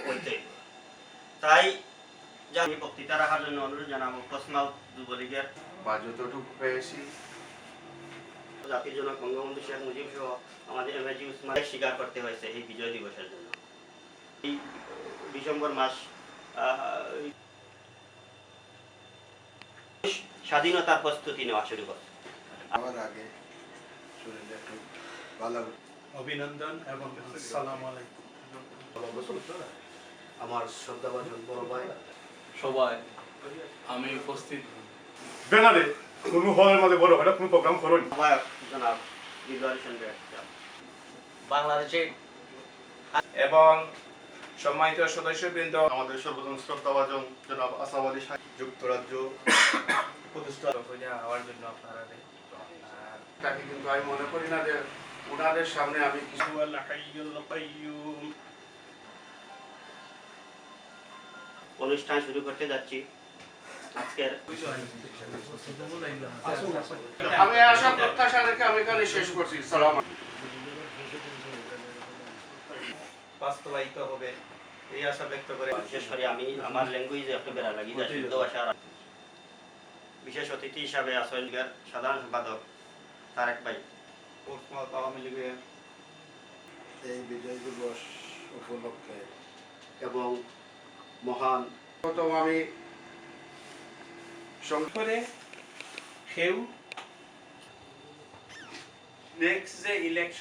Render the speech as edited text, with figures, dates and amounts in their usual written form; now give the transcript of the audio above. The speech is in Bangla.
হইতে। তাই আমি বক্তৃতা রাখার জন্য অনুরোধ জানাবো কসমাল যুবলীগের বা যতটুকু পেয়েছি জাতির জনক বঙ্গবন্ধু শেখ মুজিব সহ আমাদের এমএজি উসমান স্বীকার করতে হয়েছে এই বিজয় দিবসের জন্য। এই ডিসেম্বর মাস স্বাধীনতার প্রস্তুতি নেওয়া শুরু করে। আমার আগে শরীরে একটু ভালো অভিনন্দন এবং আসসালামু আলাইকুম। আমার শ্রদ্ধাভাজন বড় ভাই সবাই আমি উপস্থিত ব্যানারে কোনো হলের মধ্যে বড় একটা কোনো প্রোগ্রাম করুন। আহ্বায়ক জনাব দিলওয়ার হোসেন বাংলাদেশে এবং সম্মানিত সদস্যবৃন্দ, আমাদের সর্বজন শ্রদ্ধাভাজন জনাব আসাদ আলী সাহেব যুক্তরাজ্য প্রতিষ্ঠা হওয়ার জন্য আপনারা তাকে কিন্তু আমি মনে করি না যে ওনাদের সামনে আমি কিছু অনুষ্ঠান শুরু করতে যাচ্ছি। আজকের আমি আশা প্রত্যাশা রেখে আমি এখানে শেষ করছি। সালাম। বাস্তবায়িত হবে এই আশা ব্যক্ত করে বিশেষ করে আমি আমার ল্যাঙ্গুয়েজে একটু বেড়া লাগি যা শুদ্ধ ভাষার বিশেষ অতিথি হিসাবে আছেন সাধারণ সম্পাদক তারেক ভাই, আওয়ামী লীগের এই বিজয় দিবস উপলক্ষে এবং মহান প্রথম আমি করে কেউ নেক্সট যে ইলেকশন